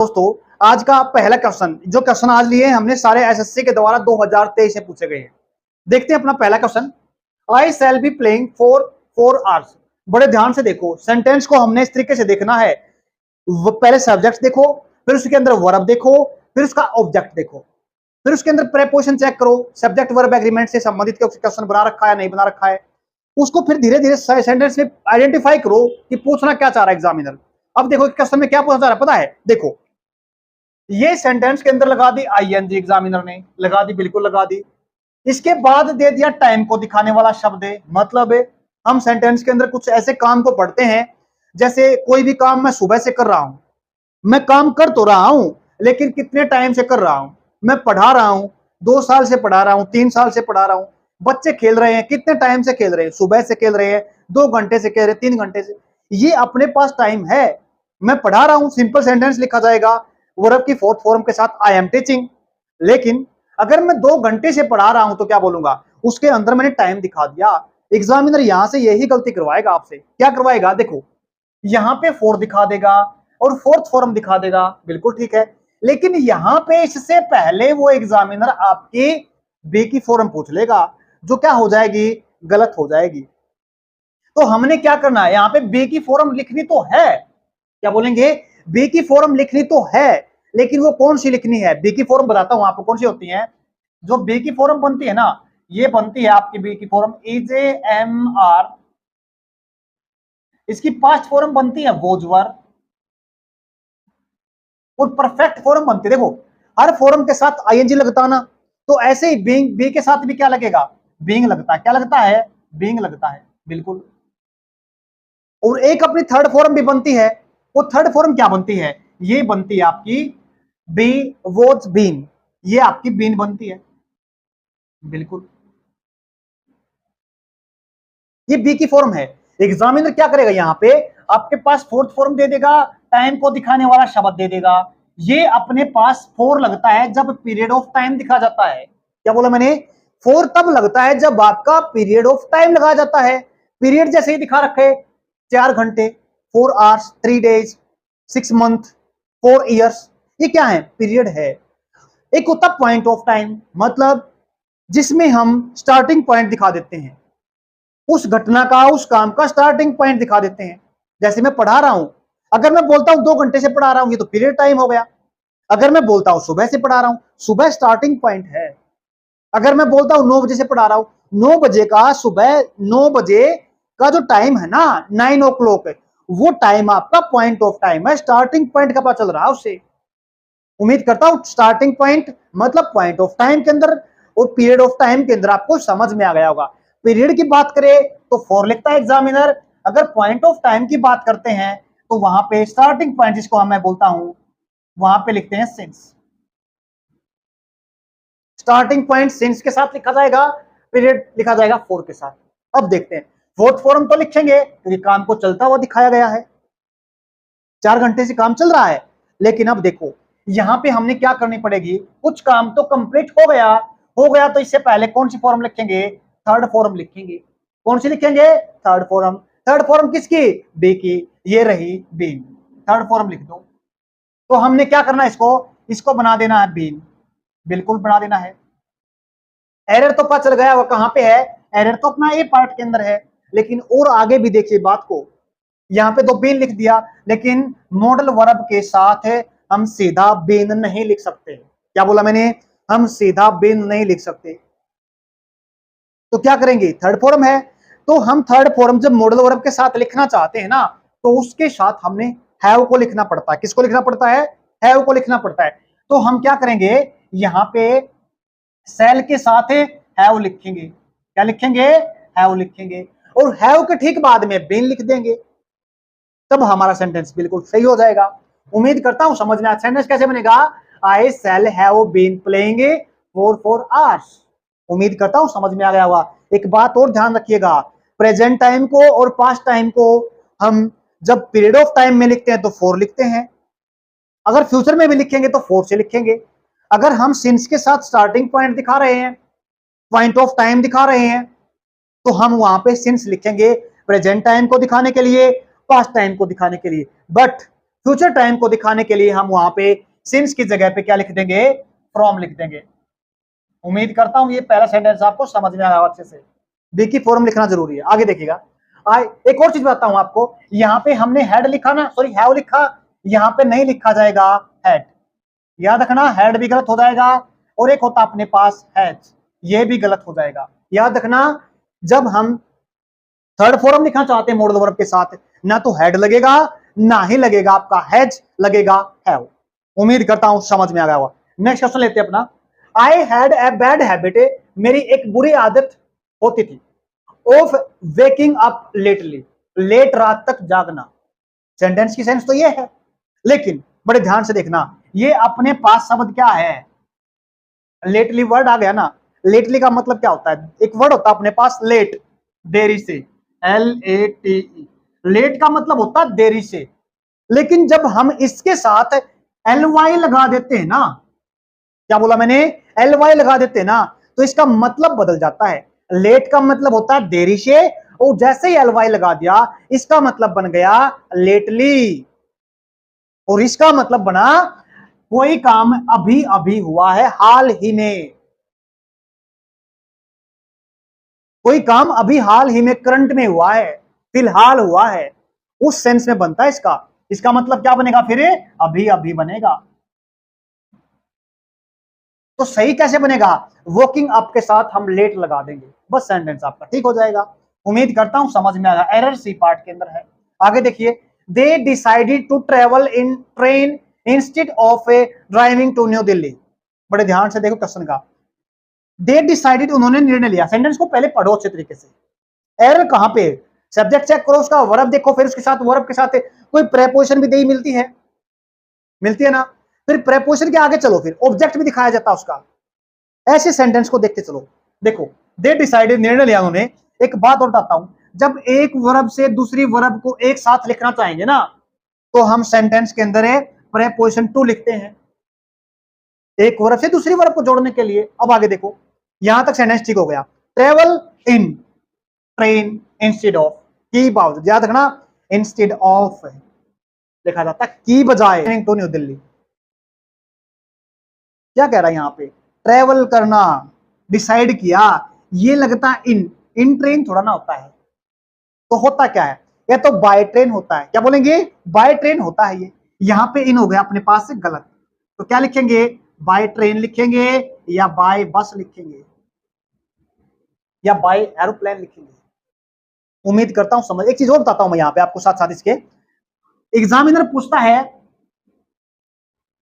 दोस्तों आज का पहला क्वेश्चन, जो क्वेश्चन आज लिए हमने सारे एसएससी के द्वारा 2023 से पूछे गए हैं। देखते हैं अपना पहला question. I shall be playing for 4 hours. बड़े ध्यान से देखो, सेंटेंस को हमने इस तरीके से देखना है। पहले सब्जेक्ट देखो, फिर उसके अंदर वर्ब देखो, फिर उसका ऑब्जेक्ट देखो, फिर उसके अंदर प्रेपोजिशन चेक करो, सब्जेक्ट वर्ब एग्रीमेंट से संबंधित क्वेश्चन बना रखा है नहीं बना रखा है, उसको फिर धीरे धीरे सेंटेंस में आइडेंटिफाई करो कि पूछना क्या चाह रहा है एग्जामिनर। अब देखो क्वेश्चन में क्या पूछना चाह रहा है पता है? देखो ये सेंटेंस के अंदर लगा दी आईएनजी, एग्जामिनर ने लगा दी, बिल्कुल लगा दी। इसके बाद दे दिया टाइम को दिखाने वाला शब्द है। मतलब हम सेंटेंस के अंदर कुछ ऐसे काम को पढ़ते हैं, जैसे कोई भी काम मैं सुबह से कर रहा हूं, मैं काम कर तो रहा हूं लेकिन कितने टाइम से कर रहा हूं, मैं पढ़ा रहा हूं, 2 साल से पढ़ा रहा हूं, 3 साल से पढ़ा रहा हूं, बच्चे खेल रहे हैं, कितने टाइम से खेल रहे हैं, सुबह से खेल रहे हैं, 2 घंटे से खेल रहे हैं, 3 घंटे से, ये अपने पास टाइम है। मैं पढ़ा रहा हूं, सिंपल सेंटेंस लिखा जाएगा वर्ब की फोर्थ फॉर्म के साथ आई एम टीचिंग। लेकिन अगर मैं 2 घंटे से पढ़ा रहा हूं तो क्या बोलूंगा, उसके अंदर मैंने टाइम दिखा दिया। एग्जामिनर यहां से यही गलती करवाएगा आपसे। क्या करवाएगा? देखो यहां पे फोर दिखा देगा और फोर्थ फॉर्म दिखा देगा, बिल्कुल ठीक है, लेकिन यहां पे इससे पहले वो एग्जामिनर आपकी बी की फॉर्म पूछ लेगा, जो क्या हो जाएगी, गलत हो जाएगी। तो हमने क्या करना है, यहां पे बी की फॉर्म लिखनी तो है, क्या बोलेंगे, बी की फॉर्म लिखनी तो है, लेकिन वो कौन सी लिखनी है? बी की फॉर्म बताता हूं आपको कौन सी होती है। जो बी की फॉर्म बनती है ना, ये बनती है आपकी बी की फॉर्म इज एम आर, इसकी पास्ट फॉर्म बनती है वोजवर, और परफेक्ट फॉर्म बनती है। देखो हर फॉर्म के साथ आईएनजी लगता ना, तो ऐसे ही बीइंग, बी के साथ भी क्या लगेगा, बीइंग लगता है। क्या लगता है? बीइंग लगता है, बिल्कुल। और एक अपनी थर्ड फॉर्म भी बनती है। वो थर्ड फॉर्म क्या बनती है? ये बनती है आपकी बी वॉज बीन, ये आपकी बीन बनती है, बिल्कुल। ये बी की फॉर्म है। एग्जामिनर क्या करेगा, यहां पे आपके पास फोर्थ फॉर्म दे देगा, टाइम को दिखाने वाला शब्द दे देगा। ये अपने पास फोर लगता है जब पीरियड ऑफ टाइम दिखा जाता है। क्या बोला मैंने? फोर तब लगता है जब आपका पीरियड ऑफ टाइम लगाया जाता है। पीरियड जैसे ही दिखा रखे, 4 घंटे, 4 आवर्स, 3 डेज, 6 मंथ, 4 ईयर्स, ये क्या है? पीरियड है। एक होता पॉइंट ऑफ टाइम, मतलब जिसमें हम स्टार्टिंग पॉइंट दिखा देते हैं, उस घटना का, उस काम का स्टार्टिंग पॉइंट दिखा देते हैं। जैसे मैं पढ़ा रहा हूं, अगर मैं बोलता हूं 2 घंटे से पढ़ा रहा हूं, ये तो पीरियड टाइम हो गया। अगर मैं बोलता हूं सुबह से पढ़ा रहा हूं, सुबह स्टार्टिंग पॉइंट है। अगर मैं बोलता हूं 9 बजे से पढ़ा रहा हूं, 9 बजे का, सुबह 9 बजे का जो टाइम है ना, 9 o'clock, वो टाइम आपका पॉइंट ऑफ टाइम है, स्टार्टिंग पॉइंट का पता चल रहा है उससे। उम्मीद करता हूं स्टार्टिंग पॉइंट मतलब पॉइंट ऑफ टाइम के अंदर और पीरियड ऑफ टाइम के अंदर आपको समझ में आ गया होगा। पीरियड की बात करें तो फोर लिखता है एग्जामिनर, अगर पॉइंट ऑफ टाइम की बात करते हैं तो वहां पे स्टार्टिंग पॉइंट, जिसको मैं बोलता हूं, वहां पे लिखते हैं सिंस। स्टार्टिंग पॉइंट सिंस के साथ लिखा जाएगा, पीरियड लिखा जाएगा फोर के साथ। अब देखते हैं, फोर्थ फॉर्म तो लिखेंगे क्योंकि काम को चलता हुआ दिखाया गया है, 4 घंटे से काम चल रहा है। लेकिन अब देखो यहां पे हमने क्या करनी पड़ेगी, कुछ काम तो कंप्लीट हो गया, तो इससे पहले कौन सी फॉर्म लिखेंगे? थर्ड फॉर्म लिखेंगे। कौन सी लिखेंगे? Third form. थर्ड फॉर्म किसकी? बी की, ये रही बीन, थर्ड फॉर्म लिख दो। तो हमने क्या करना है, इसको बना देना है बीन, बिल्कुल बना देना है। एरर तो पता चल गया वो कहां पे है, एरर तो अपना ए पार्ट के अंदर है। लेकिन और आगे भी देखिए बात को, यहां पे तो बीन लिख दिया, लेकिन मॉडल वर्ब के साथ हम सीधा बीन नहीं लिख सकते। क्या बोला मैंने? हम सीधा बीन नहीं लिख सकते। तो क्या करेंगे? थर्ड फॉर्म है, तो हम थर्ड फॉर्म जब मॉडल वर्ब के साथ लिखना चाहते हैं ना, तो उसके साथ हमने हैव को लिखना पड़ता है। किसको लिखना पड़ता है? हैव को लिखना पड़ता है। तो हम क्या करेंगे, यहां पे सेल के साथ हैव लिखेंगे। क्या लिखेंगे? हैव लिखेंगे, और हैव के ठीक बाद में बीन लिख देंगे, तब हमारा सेंटेंस बिल्कुल सही हो जाएगा। उम्मीद करता हूं समझ में आया। सेंटेंस कैसे बनेगा? I shall have been playing for 4 hours. उम्मीद करता हूं समझ में आ गया होगा। एक बात और ध्यान रखिएगा, प्रेजेंट टाइम को और पास्ट टाइम को हम जब पीरियड ऑफ टाइम में लिखते हैं तो 4 लिखते हैं, अगर फ्यूचर में भी लिखेंगे तो 4 से लिखेंगे। अगर हम सिंस के साथ स्टार्टिंग पॉइंट दिखा रहे हैं, पॉइंट ऑफ टाइम दिखा रहे हैं, तो हम वहां पे सिंस लिखेंगे प्रेजेंट टाइम को दिखाने के लिए, पास्ट टाइम को दिखाने के लिए। बट फ्यूचर टाइम को दिखाने के लिए हम वहां पे सिंस की जगह पे क्या लिख देंगे, फ्रॉम लिख देंगे। उम्मीद करता हूं ये पहला सेंटेंस आपको समझ में आया अच्छे से। देखिए फॉर्म लिखना जरूरी है। आगे देखिएगा, एक और चीज बताता हूं आपको, यहां पे हमने हेड लिखा ना, सॉरी हैव लिखा, यहां पे नहीं लिखा जाएगा हैड। याद रखना, हेड भी गलत हो जाएगा और एक होता अपने पास हैज, ये भी गलत हो जाएगा। याद रखना, जब हम थर्ड फॉर्म लिखना चाहते हैं मॉडल वर्ब के साथ, ना तो हेड लगेगा ना ही लगेगा आपका हैज, लगेगा हैव। उम्मीद करता हूं समझ में आ गया होगा। नेक्स्ट क्वेश्चन लेते हैं अपना। I had a bad habit, मेरी एक बुरी आदत होती थी, of waking up lately, late रात तक जागना। सेंटेंस की सेंस तो ये है, लेकिन बड़े ध्यान से देखना, ये अपने पास शब्द क्या है, लेटली वर्ड आ गया ना। लेटली का मतलब क्या होता है, एक वर्ड होता है अपने पास लेट, देरी से, LATE। लेट का मतलब होता है देरी से, लेकिन जब हम इसके साथ LY लगा देते हैं ना, क्या बोला मैंने, LY लगा देते हैं ना, तो इसका मतलब बदल जाता है। लेट का मतलब होता है देरी से, और जैसे ही LY लगा दिया इसका मतलब बन गया लेटली, और इसका मतलब बना कोई काम अभी अभी हुआ है, हाल ही में, कोई काम अभी हाल ही में, करंट में हुआ है, फिलहाल हुआ है, उस सेंस में बनता है इसका। इसका मतलब क्या बनेगा फिर, अभी अभी बनेगा। तो सही कैसे बनेगा, वॉकिंग अप के साथ हम लेट लगा देंगे, बस सेंटेंस आपका ठीक हो जाएगा। उम्मीद करता हूं समझ में आया। एरर सी पार्ट के अंदर है। आगे देखिए, they decided to travel in train instead of a driving to New Delhi. बड़े ध्यान से देखो क्वेश्चन का, दे डिसाइडेड उन्होंने निर्णय लिया। सेंटेंस को पहले पढ़ो अच्छे तरीके से। एरर कहां पे, सब्जेक्ट चेक करो, उसका वर्ब देखो, फिर उसके साथ वर्ब के साथ कोई प्रेपोजिशन भी दी मिलती है, मिलती है ना, फिर प्रेपोजिशन के आगे चलो, फिर ऑब्जेक्ट भी दिखाया जाता है उसका। ऐसे सेंटेंस को देखते चलो। देखो, दे डिसाइडेड निर्णय लिया उन्होंने। एक बात और बताता हूं, जब एक वर्ब से दूसरी वर्ब को एक साथ लिखना चाहेंगे ना, तो हम सेंटेंस के अंदर प्रेपोजिशन टू लिखते हैं, एक वर्ब से दूसरी वर्ब को जोड़ने के लिए। अब आगे देखो, यहां तक सेंटेंस ठीक हो गया। Travel in train instead of, की बावजूद, याद रखना इंस्टेड ऑफ लिखा जाता है की बजाय, टू न्यू दिल्ली। क्या कह रहा है यहां पे, ट्रेवल करना, डिसाइड किया, ये लगता है इन ट्रेन थोड़ा ना होता है, तो होता क्या है, या तो बाय ट्रेन होता है, क्या बोलेंगे, बाय ट्रेन होता है ये। यहां पे इन हो गया अपने पास से गलत, तो क्या लिखेंगे, बाय ट्रेन लिखेंगे या बाय बस लिखेंगे या बाय एरोप्लेन लिखेंगे। उम्मीद करता हूं समझ। एक चीज और बताता हूं मैं यहां पे आपको साथ साथ इसके, एग्जामिनर पूछता है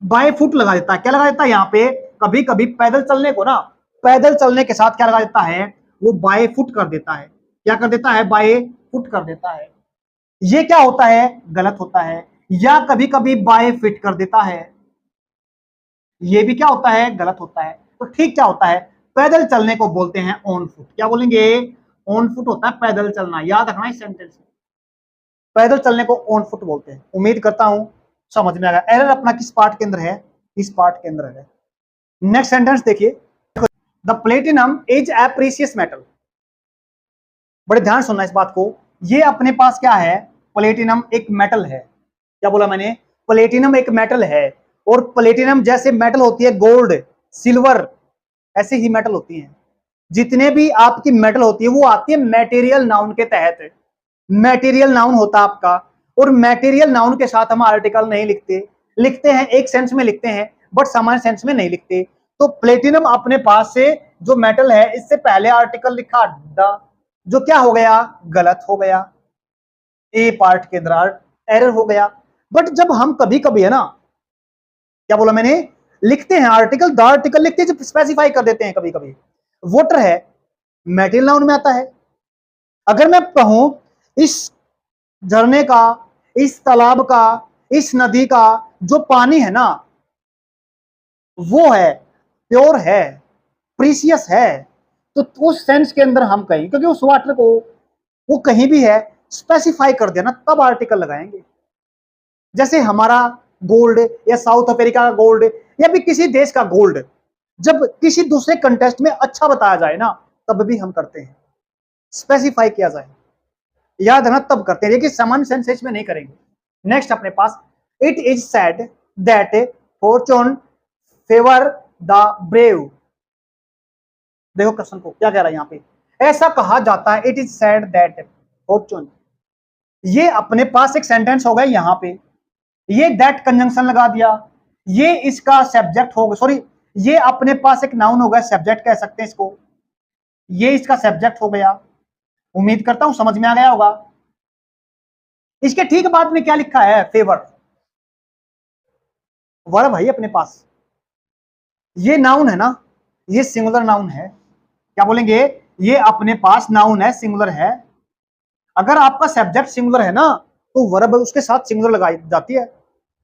बाय फुट लगा देता है, क्या लगा देता है यहाँ पे, कभी कभी पैदल चलने को ना, पैदल चलने के साथ क्या लगा देता है, वो बाय फुट कर देता है। क्या कर देता है, बाय फुट कर देता है। ये क्या होता है, गलत होता है। या कभी कभी बाय फिट कर देता है, ये भी क्या होता है, गलत होता है। तो ठीक क्या होता है, पैदल चलने को बोलते हैं ऑन फुट। क्या बोलेंगे, ऑन फुट होता है पैदल चलना। याद रखना इस सेंटेंस में, पैदल चलने को ऑन फुट बोलते हैं। उम्मीद करता हूं समझ में आ गया। एरर अपना किस पार्ट के अंदर है, इस पार्ट के अंदर है। नेक्स्ट सेंटेंस देखिए, the platinum is a precious metal. बड़े ध्यान सुनना इस बात को, ये अपने पास क्या है, प्लेटिनम एक मेटल है। क्या बोला मैंने, प्लेटिनम एक मेटल है, और प्लेटिनम जैसे मेटल होती है गोल्ड सिल्वर, ऐसे ही मेटल होती है। जितने भी आपकी मेटल होती है वो आती है मटेरियल नाउन के तहत। मटेरियल नाउन होता है आपका, और मटेरियल नाउन के साथ हम आर्टिकल नहीं लिखते, लिखते हैं एक सेंस में लिखते हैं, बट सामान्य सेंस में नहीं लिखते। तो प्लेटिनम अपने पास से जो मेटल है, इससे पहले आर्टिकल लिखा द, जो क्या हो गया, गलत हो गया, ए पार्ट के अंदर एरर हो गया। बट जब हम कभी कभी है ना, क्या बोला मैंने, लिखते हैं आर्टिकल, द आर्टिकल लिखते हैं, जब स्पेसिफाई कर देते हैं कभी कभी, वाटर है मटेरियल नाउन में आता है। अगर मैं कहूं इस झरने का, इस तालाब का, इस नदी का जो पानी है ना, वो है प्योर है, प्रीसियस है, तो उस सेंस के अंदर हम कहीं, क्योंकि उस वाटर को वो कहीं भी है स्पेसिफाई कर देना, तब आर्टिकल लगाएंगे। जैसे हमारा गोल्ड या साउथ अफ्रीका का गोल्ड या भी किसी देश का गोल्ड, जब किसी दूसरे कंटेस्ट में अच्छा बताया जाए ना, तब भी हम करते हैं, स्पेसिफाई किया जाए, याद रखना तब करते हैं, लेकिन सामान्य सेंस में नहीं करेंगे। नेक्स्ट अपने पास it is said that fortune favour the brave. देखो क्वेश्चन को क्या कह रहा है यहाँ पे, ऐसा कहा जाता है, it is said that Fortune. ये अपने पास एक सेंटेंस हो गया यहां पे, ये दैट कंजंक्शन लगा दिया, ये इसका सब्जेक्ट होगा, सॉरी ये अपने पास एक नाउन हो गया, सब्जेक्ट कह सकते हैं इसको, ये इसका सब्जेक्ट हो गया। उम्मीद करता हूं समझ में आ गया होगा। इसके ठीक बाद में क्या लिखा है, फेवर, वर्ब भाई अपने पास, ये नाउन है ना, ये सिंगुलर नाउन है, क्या बोलेंगे, ये अपने पास नाउन है, सिंगुलर है। अगर आपका सब्जेक्ट सिंगुलर है ना तो वर्ब उसके साथ सिंगुलर लगाई जाती है।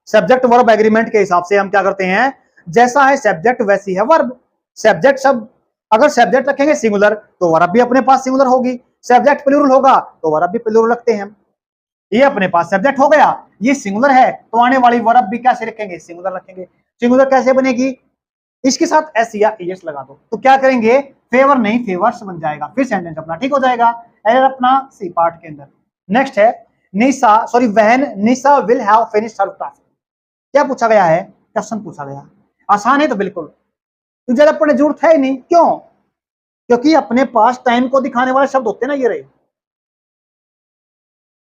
सब्जेक्ट वर्ब एग्रीमेंट के हिसाब से हम क्या करते हैं, जैसा है सब्जेक्ट वैसी है वर्ब। सब्जेक्ट सब, अगर सब्जेक्ट रखेंगे सिंगुलर तो वर्ब भी अपने पास सिंगुलर होगी, सब्जेक्ट प्लूरल होगा तो वर्ब भी प्लूरल रखते हैं हम। ये अपने पास सब्जेक्ट हो गया, ये सिंगुलर है तो आने वाली वर्ब भी कैसे रखेंगे, सिंगुलर रखेंगे। सिंगुलर कैसे बनेगी, इसके साथ एस या एस लगा दो, तो क्या करेंगे, फेवर नहीं फेवर्स बन जाएगा, फिर सेंटेंस अपना ठीक हो जाएगा। एरर अपना सी पार्ट के अंदर। नेक्स्ट है Nisha, sorry when Nisha will have finished her task. क्या पूछा गया है, क्वेश्चन पूछा गया, आसान है तो बिल्कुल, तो ज्यादा पढ़ने जरूरत है ही नहीं, क्यों, क्योंकि अपने पास टाइम को दिखाने वाले शब्द होते हैं ना ये रहे।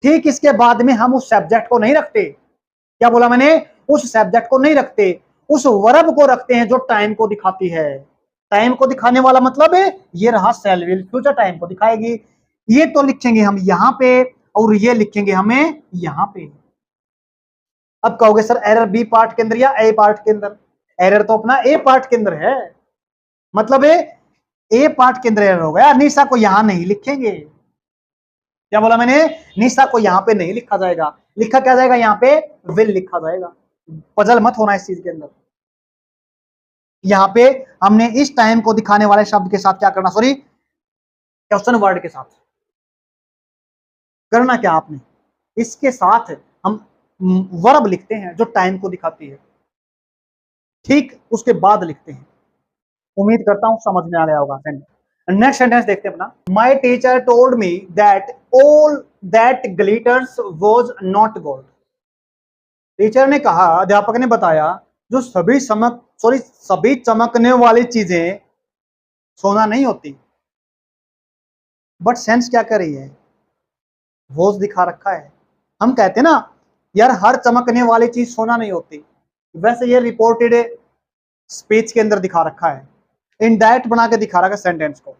ठीक इसके बाद में हम उस सब्जेक्ट को नहीं रखते, क्या बोला मैंने, उस सब्जेक्ट को नहीं रखते, उस वर्ब को रखते हैं जो टाइम को दिखाती है। टाइम को दिखाने वाला मतलब है ये रहा सेल विल, फ्यूचर टाइम को दिखाएगी। ये तो लिखेंगे हम यहां पे और ये लिखेंगे हमें यहां पे। अब कहोगे सर एरर बी पार्ट के अंदर या ए पार्ट के अंदर, एरर तो अपना ए पार्ट के अंदर है, मतलब ए पार्ट के अंदर एरर हो गया। निशा को यहां नहीं लिखेंगे, क्या बोला मैंने, निशा को यहां पे नहीं लिखा जाएगा, लिखा क्या जाएगा, यहां पे विल लिखा जाएगा। पजल मत होना इस चीज के अंदर। यहां पे हमने इस टाइम को दिखाने वाले शब्द के साथ क्या करना, सॉरी क्वेश्चन वर्ड के साथ करना क्या आपने, इसके साथ हम वर्ब लिखते हैं जो टाइम को दिखाती है, ठीक उसके बाद लिखते हैं। उम्मीद करता हूं समझ में आ गया होगा। नेक्स्ट सेंटेंस देखते हैं अपना, my teacher told me that all that glitters was not gold. Teacher ने कहा, अध्यापक ने बताया, जो सभी चमकने वाली चीजें सोना नहीं होती। बट सेंस क्या कर रही है, वॉज दिखा रखा है। हम कहते हैं ना यार हर चमकने वाली चीज सोना नहीं होती, वैसे ये रिपोर्टेड स्पीच के अंदर दिखा रखा है, इनडायरेक्ट बना के दिखा रखा है सेंटेंस को।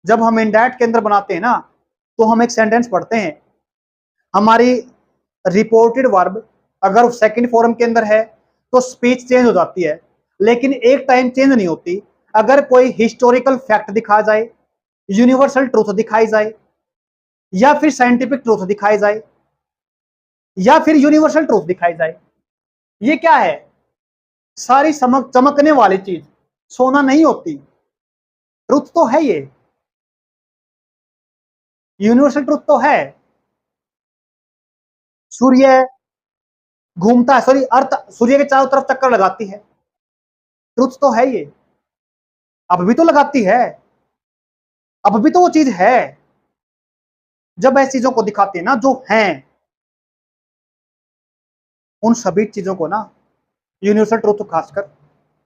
जब हम इनडायरेक्ट के अंदर बनाते हैं ना तो हम एक सेंटेंस पढ़ते हैं, हमारी रिपोर्टेड वर्ब अगर सेकंड फॉर्म के अंदर है तो स्पीच चेंज हो जाती है, लेकिन एक टाइम चेंज नहीं होती। अगर कोई हिस्टोरिकल फैक्ट दिखाया जाए, यूनिवर्सल ट्रूथ दिखाई जाए, या फिर साइंटिफिक ट्रूथ दिखाई जाए, या फिर यूनिवर्सल ट्रूथ दिखाई जाए, ये क्या है, सारी चमकने वाली चीज सोना नहीं होती। ट्रूथ तो है, ये यूनिवर्सल ट्रूथ तो है। सूर्य घूमता है, सॉरी अर्थ सूर्य के चारों तरफ चक्कर लगाती है, ट्रूथ तो है ये, अब भी तो लगाती है, अब भी तो वो चीज है। जब ऐसी चीजों को दिखाते हैं ना जो हैं, उन सभी चीजों को ना यूनिवर्सल ट्रूथ खासकर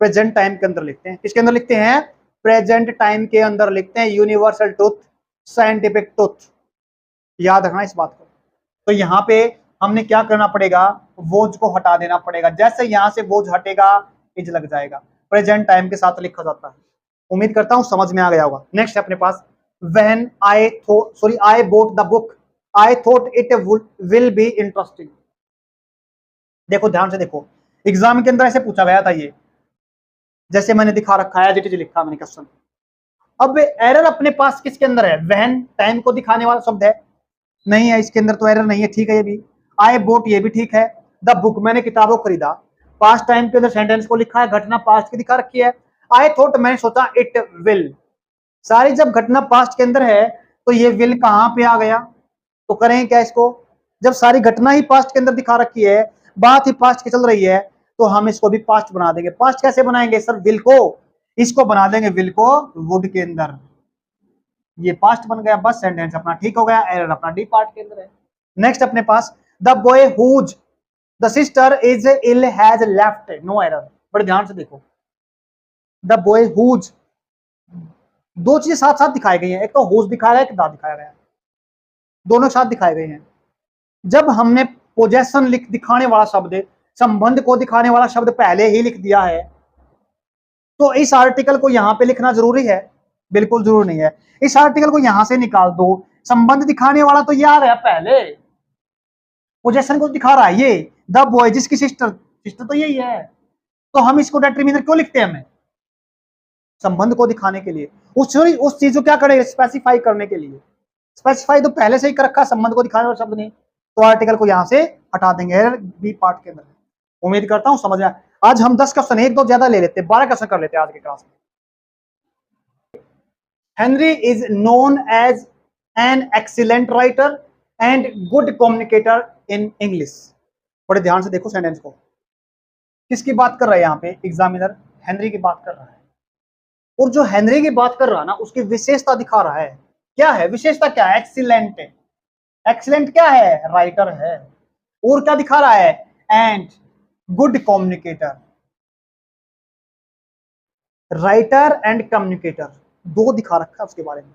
प्रेजेंट टाइम के अंदर लिखते हैं। किसके अंदर लिखते हैं, प्रेजेंट टाइम के अंदर लिखते हैं, यूनिवर्सल ट्रूथ, साइंटिफिक ट्रूथ। याद रखना इस बात को। तो यहाँ पे हमने क्या करना पड़ेगा, वोज को हटा देना पड़ेगा, जैसे यहां से वोज हटेगा इज लग जाएगा, प्रेजेंट टाइम के साथ लिखा जाता है। उम्मीद करता हूं समझ में आ गया होगा। नेक्स्ट है अपने पास, when I bought the book I thought it will be interesting. देखो ध्यान से देखो, एग्जाम के अंदर ऐसे पूछा गया था ये, जैसे मैंने दिखा रखा है, डिटेल लिखा मैंने क्वेश्चन। अब एरर अपने पास किसके अंदर है, व्हेन टाइम को दिखाने वाला शब्द है, नहीं है इसके अंदर तो एरर नहीं है, ठीक है ये भी। आई बोट ये भी ठीक है, द बुक मैंने किताबों को खरीदा, पास्ट टाइम के अंदर सेंटेंस को लिखा है, घटना पास्ट की दिखा रखी है। आई थॉट मैंने सोचा, इट विल, सारी जब घटना पास्ट के अंदर है तो ये विल कहां पे आ गया, तो करें क्या इसको, जब सारी घटना ही पास्ट के अंदर दिखा रखी है, बात ही पास्ट की चल रही है, तो हम इसको भी पास्ट बना देंगे। पास्ट कैसे बनाएंगे सर, विल को, इसको बना देंगे विल को वुड के अंदर, ये पास्ट बन गया, बस सेंटेंस अपना ठीक हो गया। एरर अपना डी पार्ट के अंदर है। नेक्स्ट अपने पास, the boy whose the sister is ill has left, no error. बड़े ध्यान से देखो, द बॉय हुज, दो चीजें साथ साथ दिखाई गई हैं, एक तो हुज दिखाया गया, एक द दिखाया गया, दोनों साथ दिखाए गए हैं। जब हमने पोजेशन लिख दिखाने वाला शब्द, संबंध को दिखाने वाला शब्द पहले ही लिख दिया है, तो इस आर्टिकल को यहां पे लिखना जरूरी है? बिल्कुल जरूरी नहीं है। इस आर्टिकल को यहां से निकाल दो, संबंध दिखाने वाला तो ये आ गया पहले, पोजेशन को दिखा रहा है ये द बॉय, जिसकी सिस्टर, सिस्टर तो यही है, तो हम इसको डिटरमिनर क्यों लिखते हैं? हमें संबंध को दिखाने के लिए, उस चीज को क्या करें, स्पेसिफाई करने के लिए। स्पेसिफाई तो पहले से ही कर रखा, संबंध को दिखाने वाला शब्द नहीं, तो आर्टिकल को यहां से हटा देंगे बी पार्ट के अंदर। उम्मीद करता हूं समझ आया। आज हम 10 क्वेश्चन, एक दो ज्यादा ले लेते, 12 क्वेश्चन कर लेते हैं आज के क्लास में। Henry is known as an excellent writer and good communicator in English. बड़े ध्यान से देखो सेंटेंस को, किसकी बात कर रहा है यहाँ पे एग्जामिनर? हेनरी की बात कर रहा है। और जो हेनरी की बात कर रहा है ना, उसकी विशेषता दिखा रहा है। क्या है विशेषता? क्या है? एक्सीलेंट है। एक्सीलेंट क्या है? राइटर है। और क्या दिखा रहा है? And good communicator. Writer and communicator दो दिखा रखा है उसके बारे में,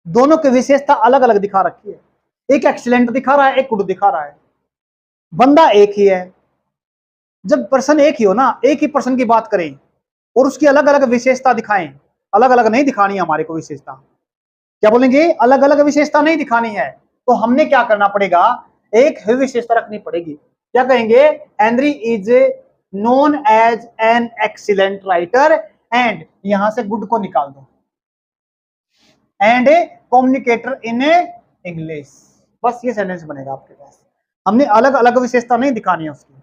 दोनों की विशेषता अलग अलग दिखा रखी है। एक एक्सीलेंट दिखा रहा है, एक गुड दिखा रहा है। बंदा एक ही है। जब पर्सन एक ही हो ना, एक ही पर्सन की बात करें और उसकी अलग अलग विशेषता दिखाएं, अलग अलग नहीं दिखानी है हमारे को विशेषता। क्या बोलेंगे? अलग अलग विशेषता नहीं दिखानी है, तो हमने क्या करना पड़ेगा? एक ही विशेषता रखनी पड़ेगी। क्या कहेंगे? Henry is known as an excellent writer and, यहां से गुड को निकाल दो, and a communicator in English. बस ये सेंटेंस बनेगा आपके पास। हमने अलग अलग विशेषता नहीं दिखानी है उसकी।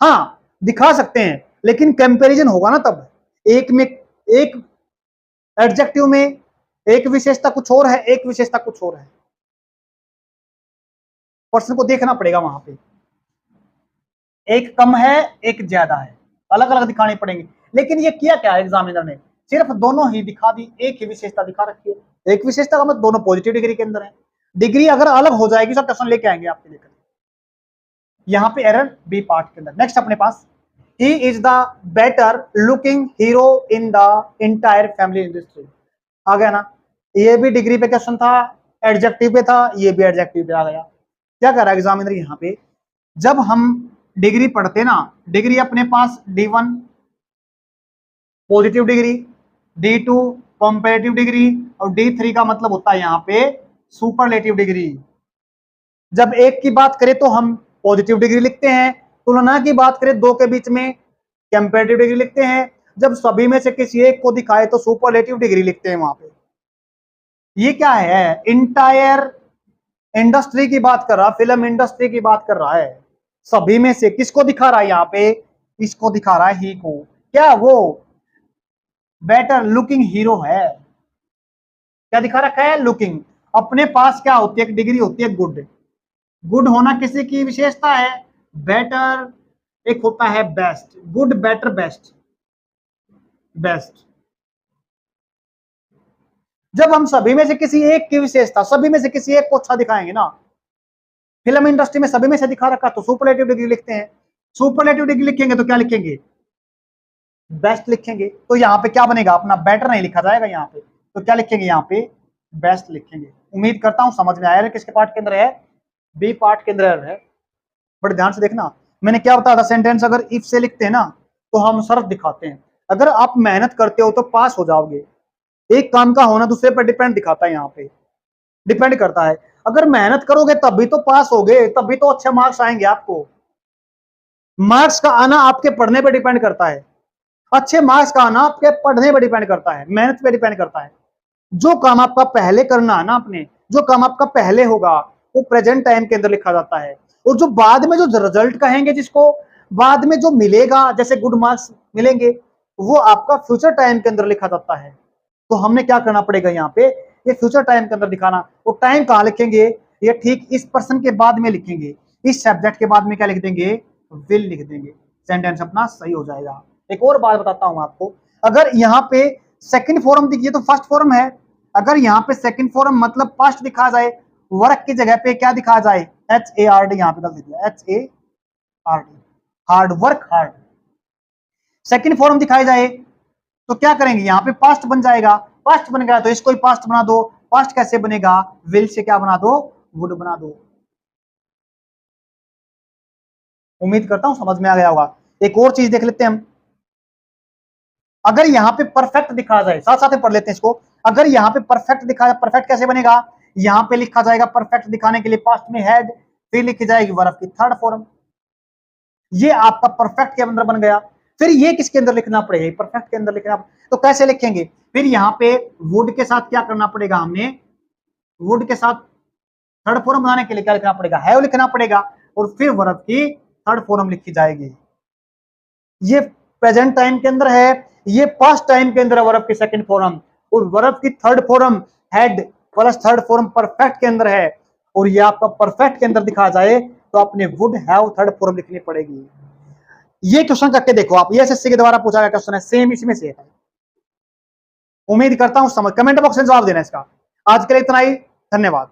हाँ दिखा सकते हैं, लेकिन कंपैरिजन होगा ना तब। एक में, एक एडजेक्टिव में एक विशेषता कुछ और है, एक विशेषता कुछ और है। पर्सन को देखना पड़ेगा वहां पे, एक कम है एक ज्यादा है, अलग अलग दिखाने पड़ेंगे। लेकिन ये किया क्या है एग्जामिनर ने? सिर्फ दोनों ही दिखा दी, एक ही विशेषता दिखा रखी है। एक विशेषता का मतलब दोनों पॉजिटिव डिग्री के अंदर है। डिग्री अगर अलग हो जाएगी सब क्वेश्चन लेके आएंगे आपके लेकर। यहाँ पे एरर बी पार्ट के अंदर। नेक्स्ट अपने पास, he is the better looking hero in the entire family industry. आ गया ना? ये भी डिग्री पे क्वेश्चन था, एडजेक्टिव पे था, ये भी एडजेक्टिव पे आ गया। क्या कर रहा है एग्जामिनर यहाँ पे? जब हम डिग्री पढ़ते ना, डिग्री अपने पास D1 positive degree, D2 comparative degree और D3 का मतलब होता है यहाँ पे सुपरलेटिव डिग्री। जब एक की बात करें तो हम पॉजिटिव डिग्री लिखते हैं, तुलना की बात करें दो के बीच में कंपैरेटिव डिग्री लिखते हैं, जब सभी में से किसी एक को दिखाए तो सुपरलेटिव डिग्री लिखते हैं वहां पे। ये क्या है? इंटायर इंडस्ट्री की बात कर रहा, फिल्म इंडस्ट्री की बात कर रहा है। सभी में से किसको दिखा रहा है यहाँ पे? इसको दिखा रहा है, ही को। क्या वो बेटर लुकिंग हीरो है? क्या दिखा रखा है? लुकिंग। अपने पास क्या होती है? एक डिग्री होती है गुड। गुड होना किसी की विशेषता है, बेटर एक होता है best. Good, better, best. Best जब हम सभी में से किसी एक की विशेषता, सभी में से किसी एक को अच्छा दिखाएंगे ना, फिल्म इंडस्ट्री में सभी में से दिखा रखा तो सुपरलेटिव डिग्री लिखते हैं। सुपरलेटिव डिग्री लिखेंगे तो क्या लिखेंगे? बेस्ट लिखेंगे। तो यहाँ पे क्या बनेगा अपना? बेटर नहीं लिखा जाएगा यहाँ पे, तो क्या लिखेंगे यहाँ पे? बेस्ट लिखेंगे। उम्मीद करता हूं समझ में आया है। किसके पार्ट के अंदर है? बी पार्ट के अंदर है। बड़े ध्यान से देखना, मैंने क्या बताया था? सेंटेंस अगर इफ से लिखते हैं ना तो हम शर्त दिखाते हैं। अगर आप मेहनत करते हो तो पास हो जाओगे। एक काम का होना दूसरे पर डिपेंड दिखाता है, यहाँ पे डिपेंड करता है। अगर मेहनत करोगे तभी तो पास होगे, तभी तो अच्छे मार्क्स आएंगे आपको। मार्क्स का आना आपके पढ़ने पर डिपेंड करता है। अच्छे मार्क्स का आना आपके पढ़ने पर डिपेंड करता है, मेहनत पे डिपेंड करता है। जो काम आपका पहले करना है ना, अपने जो काम आपका पहले होगा वो प्रेजेंट टाइम के अंदर लिखा जाता है। और जो बाद में जो रिजल्ट कहेंगे, जिसको बाद में जो मिलेगा, जैसे गुड मार्क्स मिलेंगे, वो आपका फ्यूचर टाइम के अंदर लिखा जाता है। तो हमने क्या करना पड़ेगा यहाँ पे? ये फ्यूचर टाइम के अंदर दिखाना। वो टाइम कहाँ लिखेंगे? ये ठीक इस पर्सन के बाद में लिखेंगे, इस सब्जेक्ट के बाद में क्या लिख देंगे? विल लिख देंगे। सेंटेंस अपना सही हो जाएगा। एक और बात बताता हूं आपको, अगर यहाँ पे सेकंड फॉर्म दिखिए तो फर्स्ट फॉर्म है। अगर यहाँ पे सेकंड फॉर्म मतलब फर्स्ट दिखा जाए, वर्क की जगह पे क्या दिखा जाए? HARD। यहाँ पे गलती दिया, HARD। Hard, work hard. Second form दिखाई जाए तो क्या करेंगे, यहां पे पास्ट बन जाएगा, पास्ट बन गया तो इसको ही पास्ट बना दो। पास्ट कैसे बनेगा, विल से क्या बना दो, वुड बना दो। उम्मीद करता हूं समझ में आ गया होगा। एक और चीज देख लेते हैं हम, अगर यहां पे परफेक्ट दिखा जाए, साथ साथ में पढ़ लेते हैं इसको। अगर यहां पे परफेक्ट दिखा जाए, परफेक्ट कैसे बनेगा, यहां पे लिखा जाएगा परफेक्ट दिखाने के लिए पास्ट में हैड, फिर लिखी जाएगी वर्ब की थर्ड फॉर्म। ये आपका परफेक्ट के अंदर बन गया। फिर ये किसके अंदर लिखना पड़ेगा, परफेक्ट के अंदर लिखना, तो कैसे लिखेंगे, फिर यहां पे वुड के साथ क्या करना पड़ेगा, हमने वुड के साथ थर्ड फॉर्म बनाने के लिए क्या लिखना पड़ेगा, हैव लिखना पड़ेगा, और फिर वर्ब की थर्ड फॉर्म लिखी जाएगी। ये प्रेजेंट टाइम के अंदर है, ये पास्ट टाइम के अंदर है वर्ब की सेकंड फॉर्म, और वर्ब की third form had plus third form perfect के अंदर है, और ये आपका परफेक्ट के अंदर दिखा जाए तो आपने वुड हैव थर्ड फॉर्म लिखनी पड़ेगी। ये क्वेश्चन करके देखो आप, ये एसएससी के द्वारा पूछा गया क्वेश्चन है, सेम इसमें से है। उम्मीद करता हूं समझ, कमेंट बॉक्स में जवाब देना इसका। आज के लिए इतना ही, धन्यवाद।